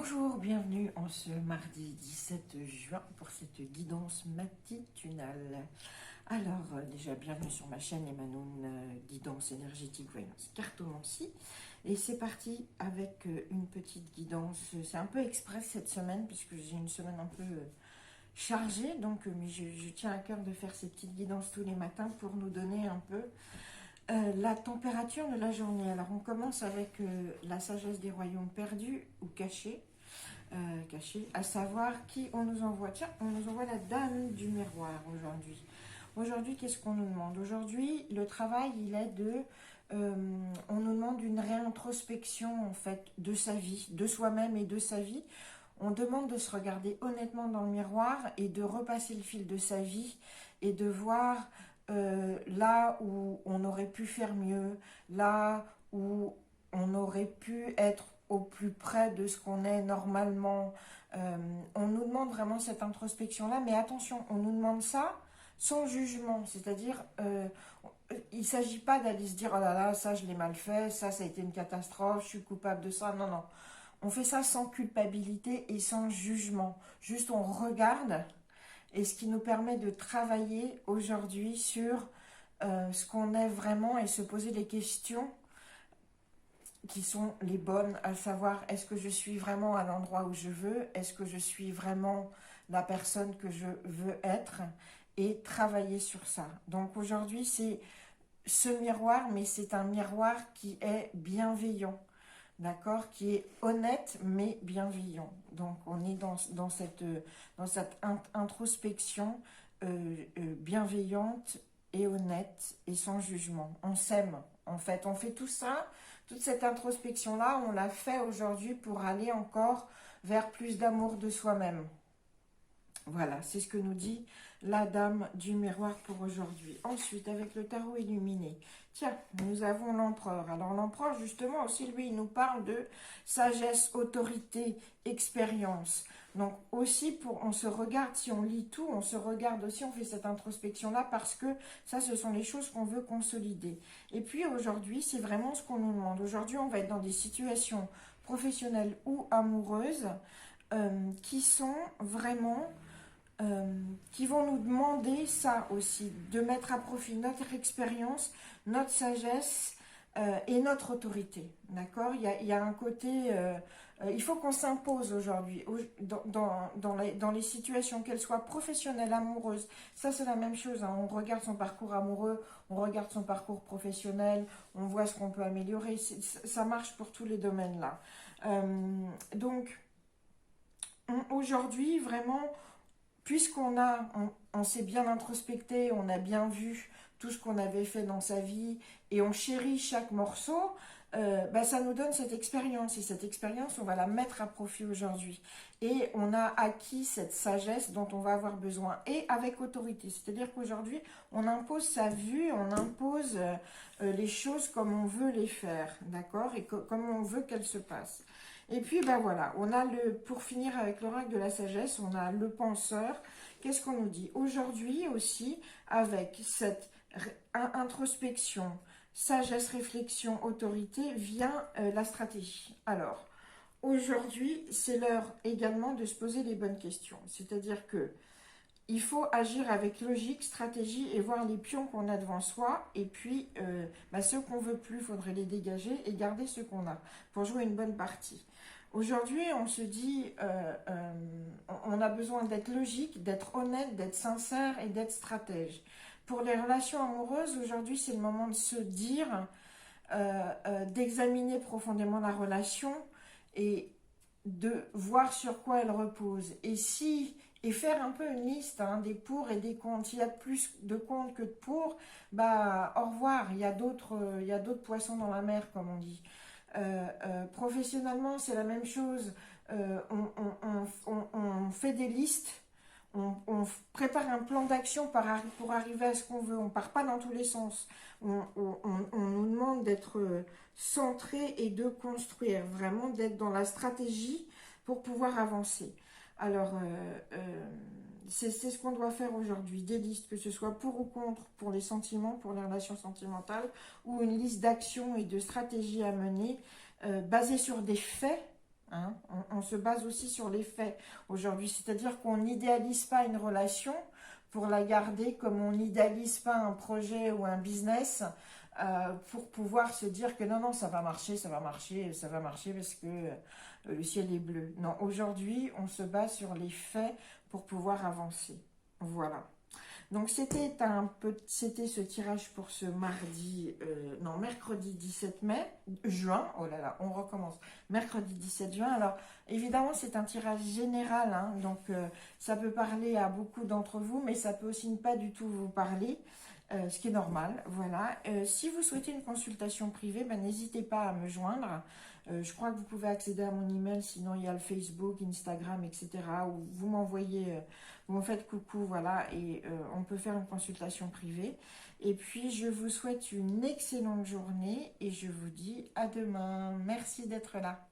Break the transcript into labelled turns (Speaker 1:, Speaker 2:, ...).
Speaker 1: Bonjour, bienvenue en ce mardi 17 juin pour cette guidance matinale. Alors, déjà, bienvenue sur ma chaîne Emanoun, guidance énergétique, voyance, cartomancie. Et c'est parti avec une petite guidance. C'est un peu express cette semaine, puisque j'ai une semaine un peu chargée. Donc, mais je tiens à cœur de faire ces petites guidances tous les matins pour nous donner un peu la température de la journée. Alors, on commence avec la sagesse des royaumes perdus ou cachés. À savoir qui on nous envoie. Tiens, on nous envoie la dame du miroir aujourd'hui. Aujourd'hui, qu'est-ce qu'on nous demande? Aujourd'hui, le travail, il est on nous demande une réintrospection, en fait, de sa vie, de soi-même et de sa vie. On demande de se regarder honnêtement dans le miroir et de repasser le fil de sa vie et de voir là où on aurait pu faire mieux, là où on aurait pu être au plus près de ce qu'on est normalement. On nous demande vraiment cette introspection-là, mais attention, on nous demande ça sans jugement, c'est-à-dire il ne s'agit pas d'aller se dire oh là là, ça je l'ai mal fait, ça a été une catastrophe, je suis coupable de ça. Non, non. On fait ça sans culpabilité et sans jugement. Juste on regarde, et ce qui nous permet de travailler aujourd'hui sur ce qu'on est vraiment et se poser les questions qui sont les bonnes, à savoir est-ce que je suis vraiment à l'endroit où je veux, est-ce que je suis vraiment la personne que je veux être, et travailler sur ça. Donc aujourd'hui c'est ce miroir, mais c'est un miroir qui est bienveillant, d'accord, qui est honnête mais bienveillant. Donc on est dans cette introspection bienveillante et honnête et sans jugement. On s'aime, en fait, on fait tout ça, toute cette introspection-là, on l'a fait aujourd'hui pour aller encore vers plus d'amour de soi-même. Voilà, c'est ce que nous dit la dame du miroir pour aujourd'hui. Ensuite, avec le tarot illuminé, tiens, nous avons l'empereur. Alors l'empereur, justement, aussi, lui, il nous parle de sagesse, autorité, expérience. Donc aussi, on se regarde, si on lit tout, on se regarde aussi, on fait cette introspection-là parce que ça, ce sont les choses qu'on veut consolider. Et puis aujourd'hui, c'est vraiment ce qu'on nous demande. Aujourd'hui, on va être dans des situations professionnelles ou amoureuses qui sont vraiment qui vont nous demander ça aussi, de mettre à profit notre expérience, notre sagesse et notre autorité. D'accord, il y a un côté, il faut qu'on s'impose aujourd'hui dans les situations, qu'elles soient professionnelles, amoureuses. Ça, c'est la même chose, hein. On regarde son parcours amoureux, on regarde son parcours professionnel, on voit ce qu'on peut améliorer. Ça marche pour tous les domaines là. Donc, aujourd'hui, vraiment, on s'est bien introspecté, on a bien vu tout ce qu'on avait fait dans sa vie et on chérit chaque morceau, ça nous donne cette expérience. Et cette expérience, on va la mettre à profit aujourd'hui. Et on a acquis cette sagesse dont on va avoir besoin. Et avec autorité. C'est-à-dire qu'aujourd'hui, on impose sa vue, on impose les choses comme on veut les faire. D'accord? Et comme on veut qu'elles se passent. Et puis, voilà, on a pour finir avec l'oracle de la sagesse, on a le penseur. Qu'est-ce qu'on nous dit? Aujourd'hui aussi, avec cette introspection, sagesse, réflexion, autorité, vient la stratégie. Alors, aujourd'hui, c'est l'heure également de se poser les bonnes questions. C'est-à-dire que il faut agir avec logique, stratégie et voir les pions qu'on a devant soi. Et puis, ceux qu'on veut plus, il faudrait les dégager et garder ceux qu'on a pour jouer une bonne partie. Aujourd'hui, on se dit, on a besoin d'être logique, d'être honnête, d'être sincère et d'être stratège. Pour les relations amoureuses, aujourd'hui, c'est le moment de se dire, d'examiner profondément la relation et de voir sur quoi elle repose. Et faire un peu une liste des pour et des contre. S'il y a plus de contre que de pour, au revoir. Il y a d'autres poissons dans la mer, comme on dit. Professionnellement, c'est la même chose. On fait des listes, on prépare un plan d'action pour arriver à ce qu'on veut. On ne part pas dans tous les sens. On nous demande d'être centré et de construire, vraiment d'être dans la stratégie pour pouvoir avancer. Alors, c'est ce qu'on doit faire aujourd'hui, des listes, que ce soit pour ou contre, pour les sentiments, pour les relations sentimentales, ou une liste d'actions et de stratégies à mener, basées sur des faits, hein. On se base aussi sur les faits aujourd'hui, c'est-à-dire qu'on n'idéalise pas une relation pour la garder, comme on n'idéalise pas un projet ou un business pour pouvoir se dire que non, non, ça va marcher, ça va marcher, ça va marcher parce que le ciel est bleu. Non, aujourd'hui, on se base sur les faits pour pouvoir avancer. Voilà. Donc c'était ce tirage pour ce non, mercredi 17 juin, oh là là, on recommence, mercredi 17 juin. Alors évidemment c'est un tirage général, hein, donc ça peut parler à beaucoup d'entre vous, mais ça peut aussi ne pas du tout vous parler, ce qui est normal, voilà. Si vous souhaitez une consultation privée, ben, n'hésitez pas à me joindre. Je crois que vous pouvez accéder à mon email, sinon il y a le Facebook, Instagram, etc. Où vous m'envoyez, vous me faites coucou, voilà, et on peut faire une consultation privée. Et puis je vous souhaite une excellente journée et je vous dis à demain. Merci d'être là.